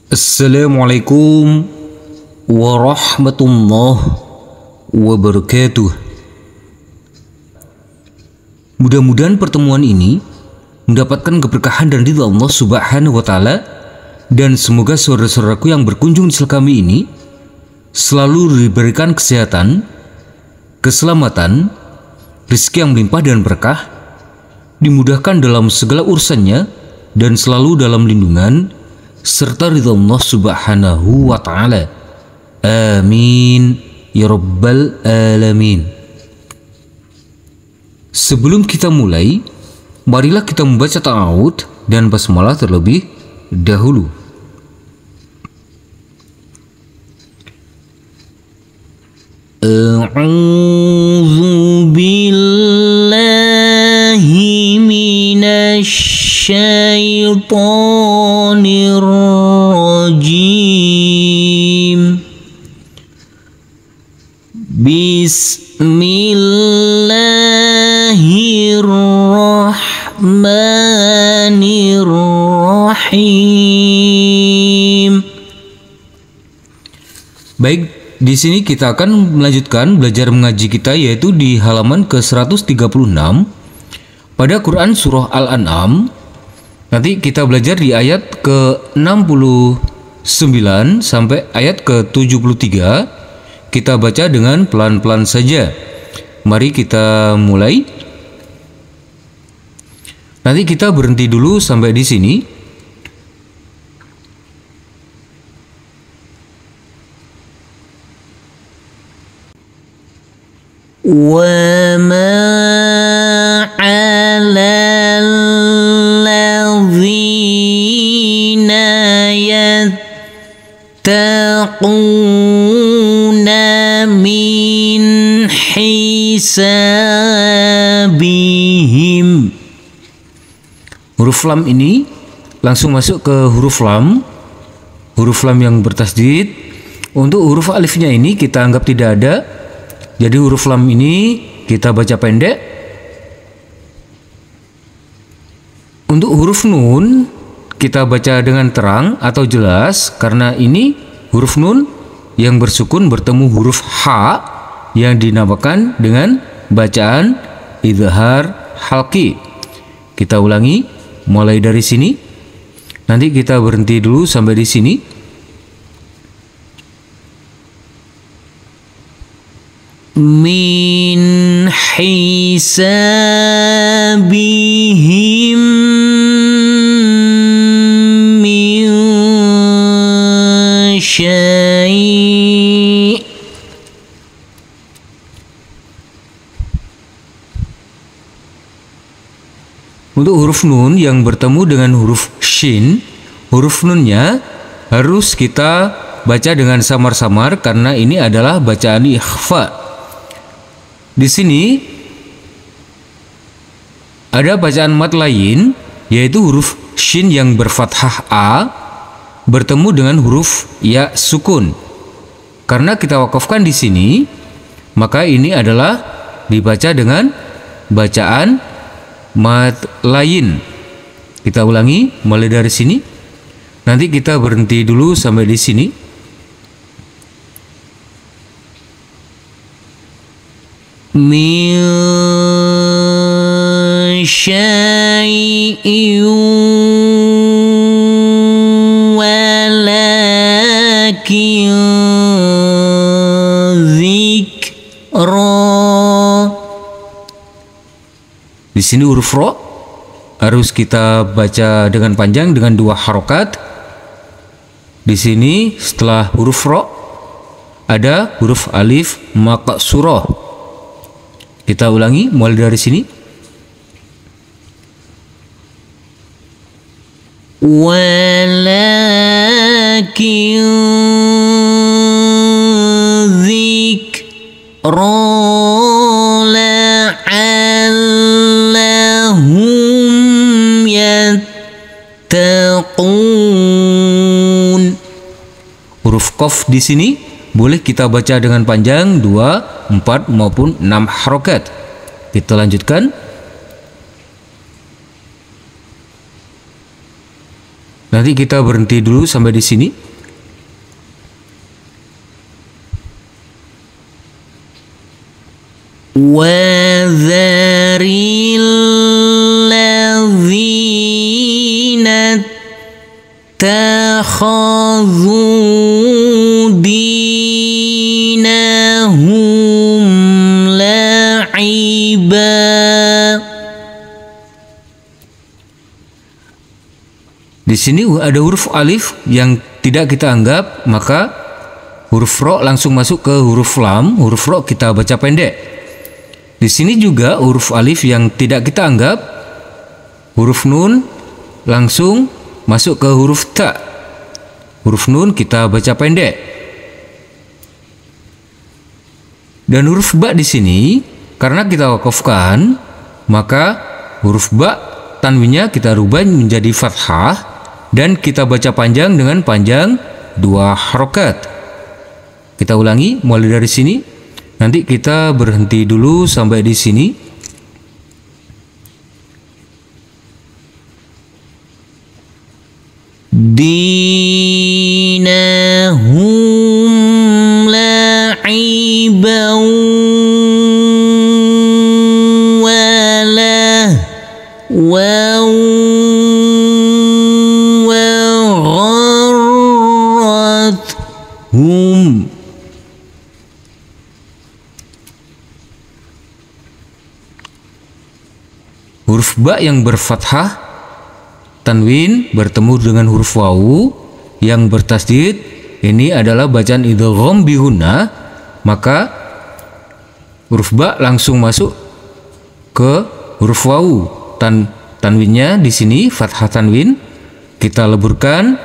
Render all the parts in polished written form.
Assalamualaikum warahmatullahi wabarakatuh. Mudah-mudahan pertemuan ini mendapatkan keberkahan dan ridha Allah Subhanahu wa Ta'ala, dan semoga saudara-saudaraku yang berkunjung di channel kami ini selalu diberikan kesehatan, keselamatan, rezeki yang melimpah dan berkah, dimudahkan dalam segala urusannya, dan selalu dalam lindungan serta ridha Allah Subhanahu wa Ta'ala. Amin ya rabbal alamin. Sebelum kita mulai, marilah kita membaca ta'awud dan basmalah terlebih dahulu. A'udzu billahi minasy syaitonir rajim. Bismillahirrahmanirrahim. Baik, di sini kita akan melanjutkan belajar mengaji kita, yaitu di halaman ke-136 pada Quran surah Al-An'am. Nanti kita belajar di ayat ke-69 sampai ayat ke-73. Kita baca dengan pelan-pelan saja. Mari kita mulai. Nanti kita berhenti dulu sampai di sini. Wa ma 'alal ladzina yattaquna min hisabihim. Huruf lam ini langsung masuk ke huruf lam yang bertasdid. Untuk huruf alifnya ini kita anggap tidak ada. Jadi huruf lam ini kita baca pendek. Untuk huruf nun kita baca dengan terang atau jelas, karena ini huruf nun yang bersukun bertemu huruf ha yang dinamakan dengan bacaan idhar halqi. Kita ulangi mulai dari sini. Nanti kita berhenti dulu sampai di sini. Min hisabihim min syai'. Untuk huruf nun yang bertemu dengan huruf shin, huruf nunnya harus kita baca dengan samar-samar karena ini adalah bacaan ikhfa. Di sini ada bacaan mat lain, yaitu huruf shin yang berfathah a bertemu dengan huruf ya sukun. Karena kita wakafkan di sini, maka ini adalah dibaca dengan bacaan mat lain. Kita ulangi mulai dari sini. Nanti kita berhenti dulu sampai di sini. Min syai'in walakin zikra. Di sini huruf ro harus kita baca dengan panjang dengan 2 harokat. Di sini setelah huruf ro ada huruf alif maqsurah. Kita ulangi mulai dari sini. Walakin zikra la'allahum yattaqun. Huruf qaf di sini boleh kita baca dengan panjang 2, 4 maupun 6 harokat. Kita lanjutkan. Nanti kita berhenti dulu sampai di sini. وَذَرِ الَّذِينَ اتَّخَذُوا دِينَهُمْ لَعِبًا. Di sini ada huruf alif yang tidak kita anggap, maka huruf ro langsung masuk ke huruf lam. Huruf ro kita baca pendek. Di sini juga huruf alif yang tidak kita anggap, huruf nun langsung masuk ke huruf ta. Huruf nun kita baca pendek. Dan huruf ba di sini karena kita wakafkan, maka huruf ba tanwinnya kita rubah menjadi fathah dan kita baca panjang dengan panjang 2 harokat. Kita ulangi mulai dari sini. Nanti kita berhenti dulu sampai di sini. Dinahum la'iban walah wagharrathum. Huruf ba yang berfathah tanwin bertemu dengan huruf wawu yang bertasdid, ini adalah bacaan idgham bihunna, maka huruf ba langsung masuk ke huruf wawu. Tanwinnya di sini fathah tanwin, kita leburkan,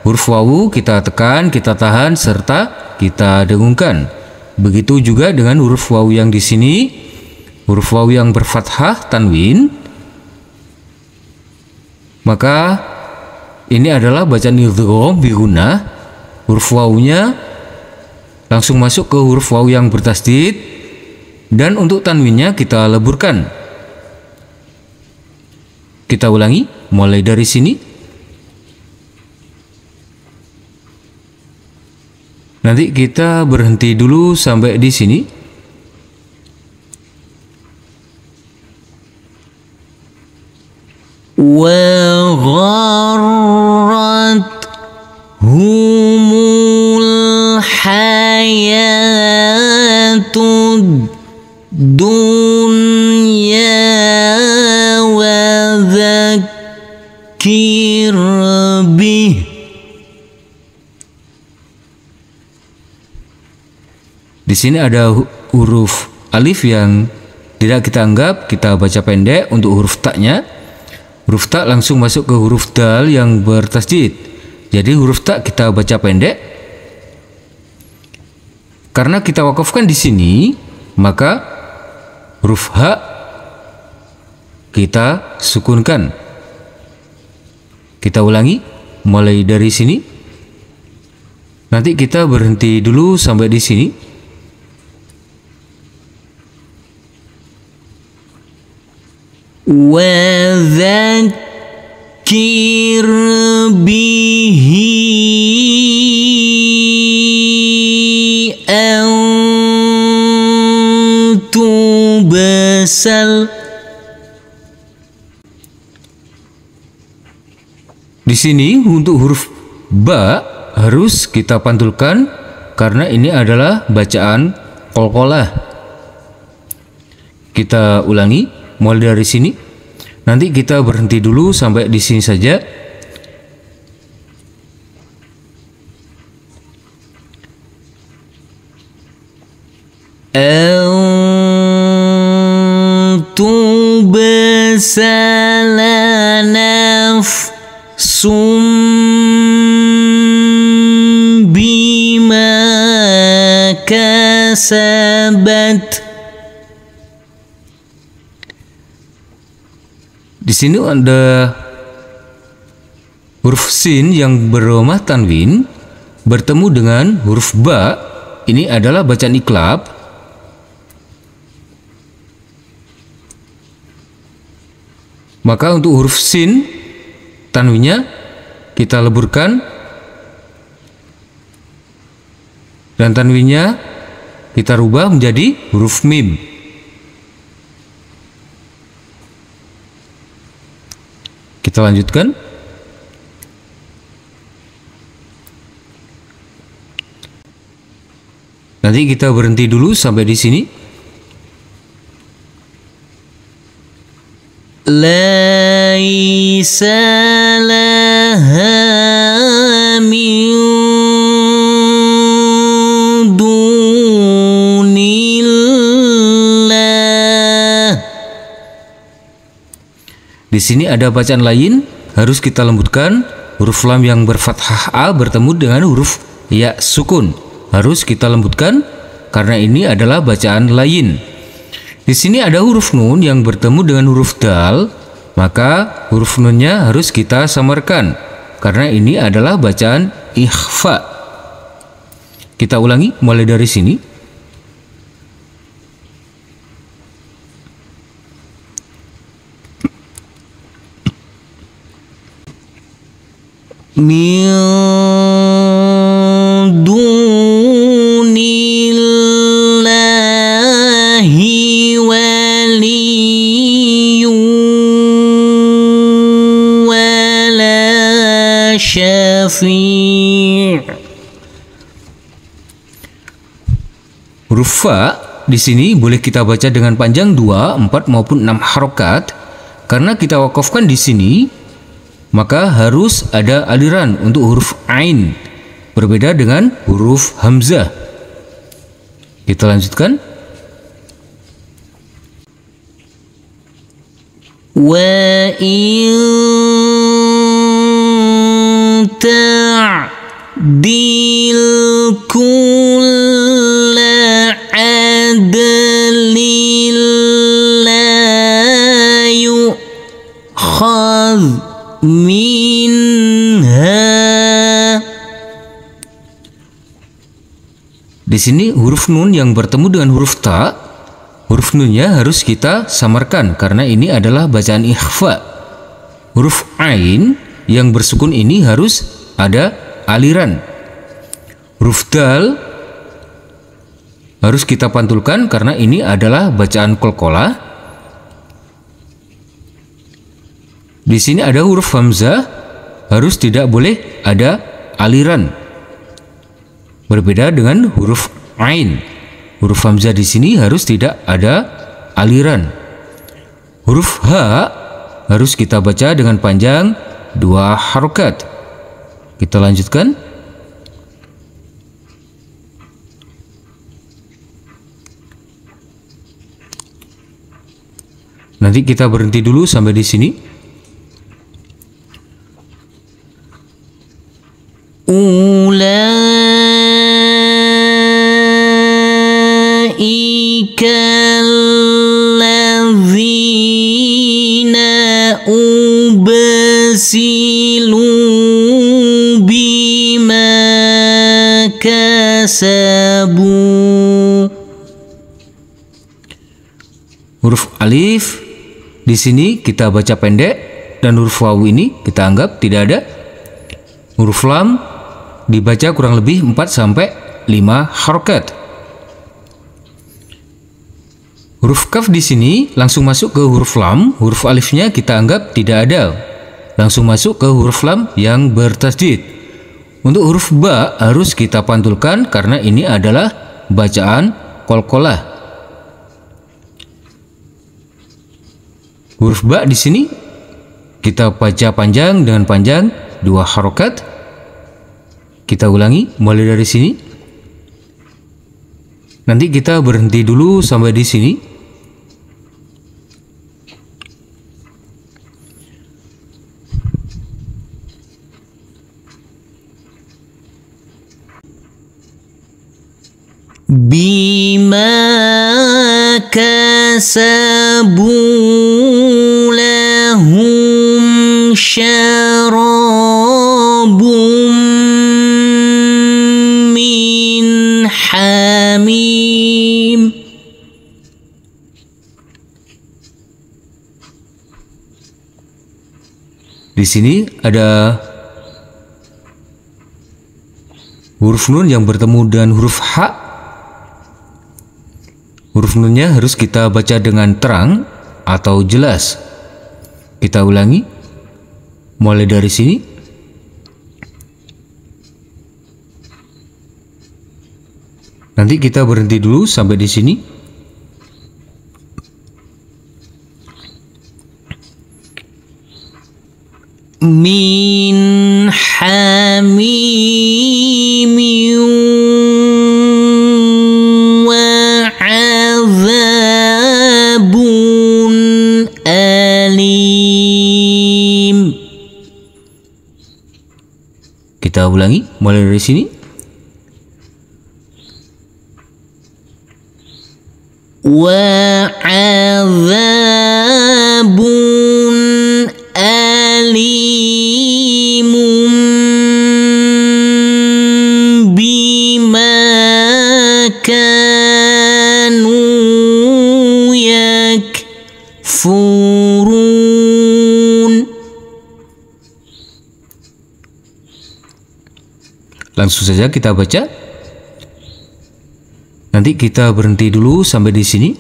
huruf wawu kita tekan, kita tahan serta kita dengungkan. Begitu juga dengan huruf wawu yang di sini, huruf wawu yang berfathah tanwin, maka ini adalah bacaan idgham bihunna. Huruf wawunya langsung masuk ke huruf wawu yang bertasdid, dan untuk tanwinnya kita leburkan. Kita ulangi mulai dari sini. Nanti kita berhenti dulu sampai di sini. Humul hayatud dunya wa dzakir bih. Di sini ada huruf alif yang tidak kita anggap, kita baca pendek untuk huruf ta-nya. Huruf ta langsung masuk ke huruf dal yang bertasdid. Jadi huruf ta kita baca pendek. Karena kita wakafkan di sini, maka huruf ha kita sukunkan. Kita ulangi mulai dari sini. Nanti kita berhenti dulu sampai di sini. وذكر به أن تبسل. Di sini untuk huruf ba harus kita pantulkan karena ini adalah bacaan qalqalah. Kita ulangi mulai dari sini. Nanti kita berhenti dulu sampai di sini saja. Tubsala nafsum bima kasabat. Di sini ada huruf sin yang berdomah tanwin bertemu dengan huruf ba. Ini adalah bacaan iklab. Maka untuk huruf sin tanwinnya kita leburkan dan tanwinnya kita rubah menjadi huruf mim. Kita lanjutkan. Nanti kita berhenti dulu sampai di sini. Laisa laha min dunillah. Di sini ada bacaan lain, harus kita lembutkan. Huruf lam yang berfathah A bertemu dengan huruf ya sukun. Harus kita lembutkan karena ini adalah bacaan lain. Di sini ada huruf nun yang bertemu dengan huruf dal, maka huruf nunnya harus kita samarkan karena ini adalah bacaan ikhfa. Kita ulangi mulai dari sini. Min dunillahi waliyyun wala syafi'. Huruf fa di sini boleh kita baca dengan panjang 2, 4 maupun 6 harokat. Karena kita wakafkan di sini, maka harus ada aliran untuk huruf ain, berbeda dengan huruf hamzah. Kita lanjutkan. Wa in ta'dil kulla adlin la yu'khadh minha. Di sini huruf nun yang bertemu dengan huruf ta, huruf nunnya harus kita samarkan karena ini adalah bacaan ikhfa. Huruf ain yang bersukun ini harus ada aliran. Huruf dal harus kita pantulkan karena ini adalah bacaan qalqalah. Di sini ada huruf hamzah, harus tidak boleh ada aliran. Berbeda dengan huruf ain. Huruf hamzah di sini harus tidak ada aliran. Huruf ha harus kita baca dengan panjang 2 harokat. Kita lanjutkan. Nanti kita berhenti dulu sampai di sini. Ulaika alladzina ubsilu bima kasabu. Huruf alif di sini kita baca pendek dan huruf wawu ini kita anggap tidak ada. Huruf lam dibaca kurang lebih 4 sampai 5 harokat. Huruf kaf di sini langsung masuk ke huruf lam, huruf alifnya kita anggap tidak ada. Langsung masuk ke huruf lam yang bertasdid. Untuk huruf ba harus kita pantulkan karena ini adalah bacaan qalqalah. Huruf ba di sini kita baca panjang dengan panjang 2 harokat. Kita ulangi mulai dari sini. Nanti kita berhenti dulu sampai di sini. Bima kasabu lahum syarabum min hamim. Di sini ada huruf nun yang bertemu dengan huruf H. Huruf nunnya harus kita baca dengan terang atau jelas. Kita ulangi, mulai dari sini. Nanti kita berhenti dulu sampai di sini. Min hamim wa azabun alim. Kita ulangi, mulai dari sini. Wa azabun alimun bima kanu yakfurun. Langsung saja kita baca. Nanti kita berhenti dulu sampai di sini.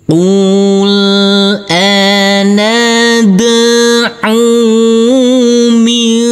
Qul anad'u min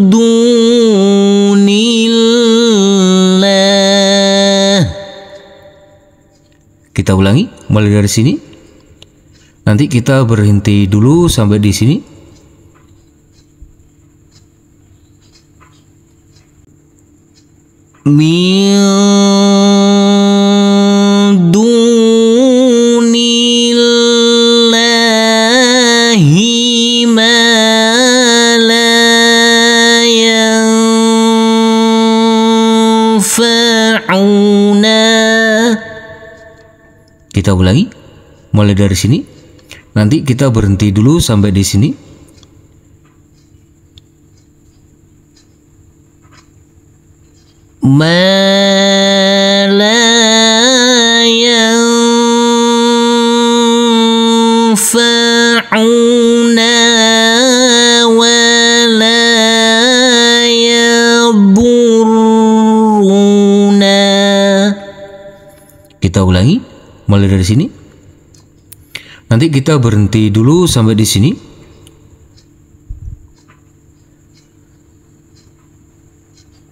dunillah. Kita ulangi, mulai dari sini. Nanti kita berhenti dulu sampai di sini. Min dunillahi ma la yanfa'una. Kita ulangi, mulai dari sini. Nanti kita berhenti dulu sampai di sini. Ma la yanfa'una wa la yadurruna. Kita ulangi, mulai dari sini. Nanti kita berhenti dulu sampai di sini.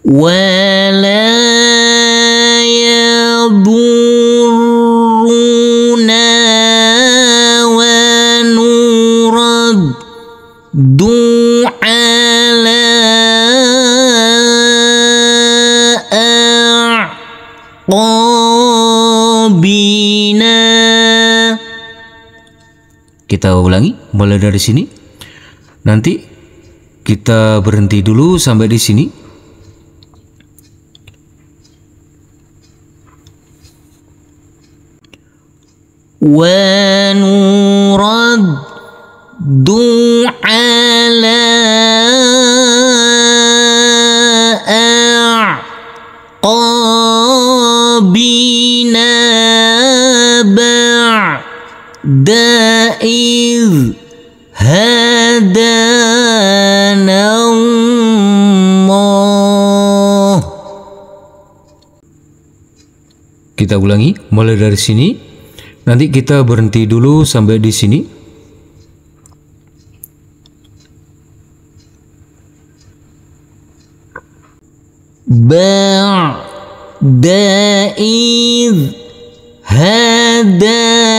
Wala yadurruna wa nuraddu ala a'qabina. Kita ulangi, mulai dari sini. Nanti kita berhenti dulu sampai di sini. Wa nuraddu ala a'qabina ba'da idh hadana Allah. Kita ulangi, mulai dari sini. Nanti kita berhenti dulu sampai di sini. Ba'da idh hadana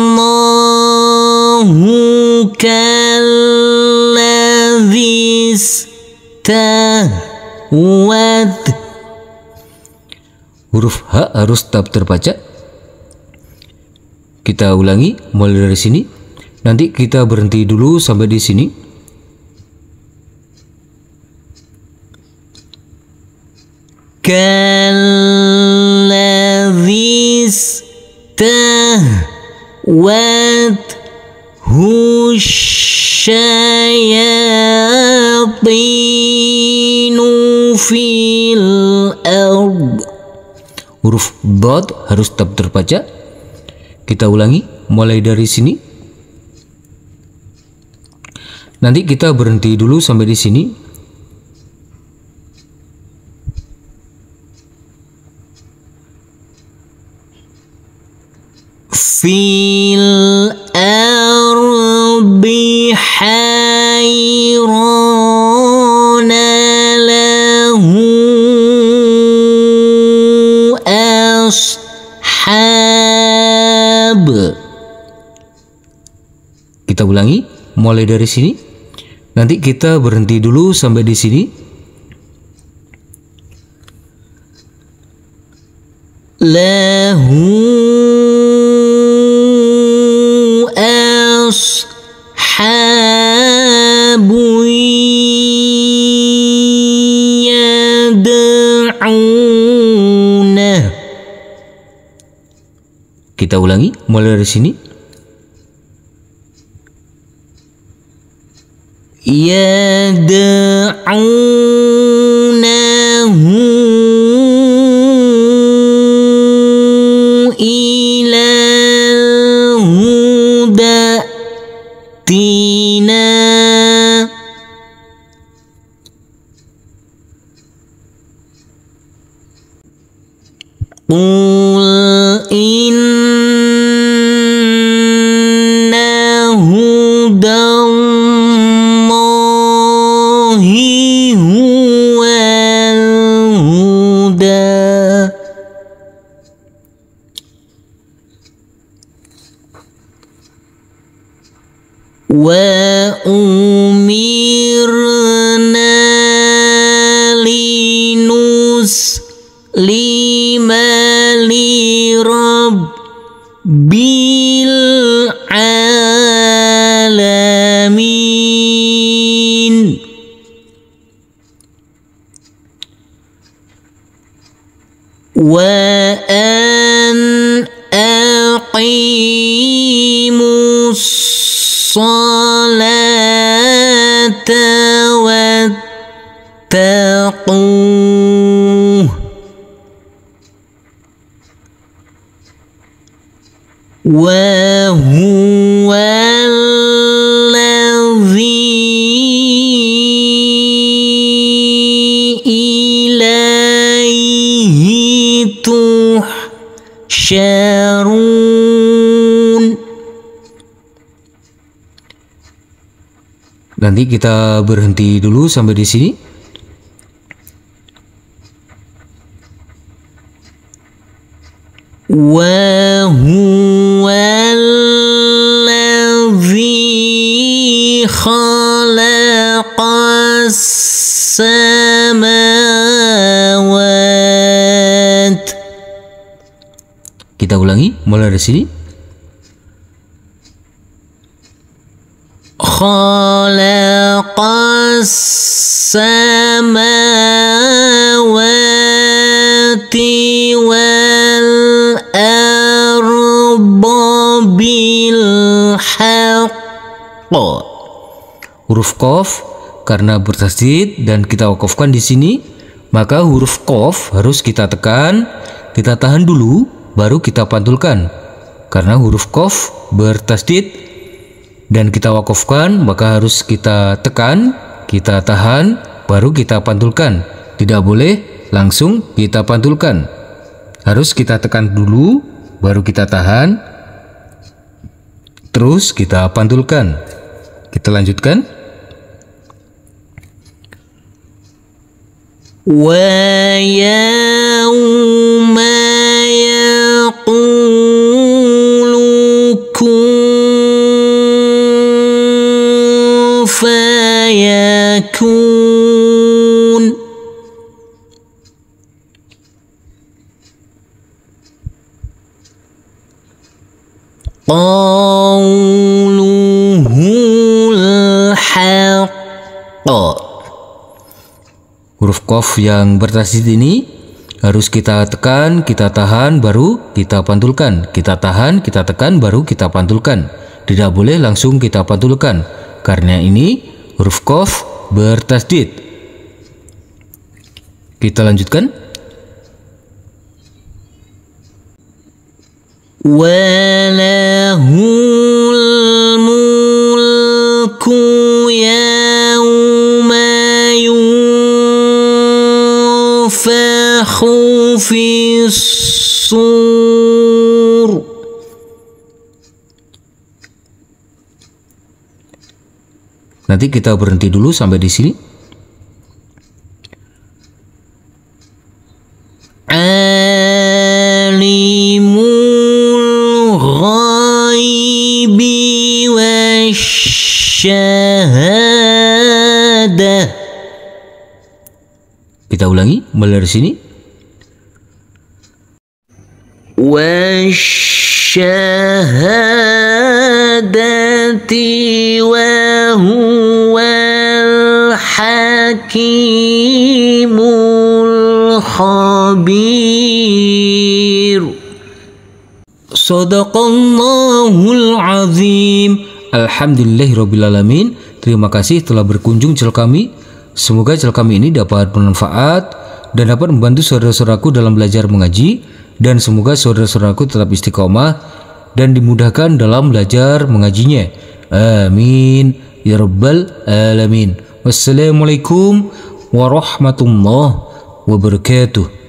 Allahu kalladhi istahwat. Huruf H harus tetap terbaca. Kita ulangi, mulai dari sini. Nanti kita berhenti dulu sampai di sini. Kalladhi istahwat husyayatinu fil ard. Huruf Dod harus tetap terbaca. Kita ulangi, mulai dari sini. Nanti kita berhenti dulu sampai di sini. Fil ardi hayrana lahu ashab. Kita ulangi mulai dari sini. Nanti kita berhenti dulu sampai di sini. Lahu ashabu yad'una. Kita ulangi mulai dari sini. Yad'unahu ilal huda tina. Qul inna hudallahi huwal huda. Wa umirna linuslima lirabbil alamin. Wa an aqimus salata wattaquh. Wa huwal ladzi ilaihi tuhsyarun. Nanti kita berhenti dulu sampai di sini. Wa huwal ladzi khalaqas samawat. Kita ulangi mulai dari sini. Khalaqas samawati wal arda bil haqq. Huruf qaf karena bertasydid dan kita wakafkan di sini, maka huruf qaf harus kita tekan, kita tahan dulu, baru kita pantulkan. Karena huruf qaf bertasydid dan kita wakafkan, maka harus kita tekan, kita tahan, baru kita pantulkan. Tidak boleh langsung kita pantulkan. Harus kita tekan dulu, baru kita tahan, terus kita pantulkan. Kita lanjutkan. Wa yawma yaqulu kun fayakun. Qauluhul haqq. Huruf qaf yang bertasydid ini harus kita tekan, kita tahan, baru kita pantulkan. Kita tahan, kita tekan, baru kita pantulkan. Tidak boleh langsung kita pantulkan, karena ini huruf qaf bertasydid. Kita lanjutkan. Walahul mulku ya في الصور Nanti kita berhenti dulu sampai di sini. Alimul ghaibi wasyahadah. Kita ulangi mulai dari sini. Wasyahadati wa huwal hakimul khabir. Shadaqallahul azim. Alhamdulillahirrabbilalamin. Terima kasih telah berkunjung channel kami. Semoga channel kami ini dapat bermanfaat dan dapat membantu saudara-saudaraku dalam belajar mengaji, dan semoga saudara-saudaraku tetap istiqomah dan dimudahkan dalam belajar mengajinya. Amin ya rabbal alamin. Wassalamualaikum warahmatullahi wabarakatuh.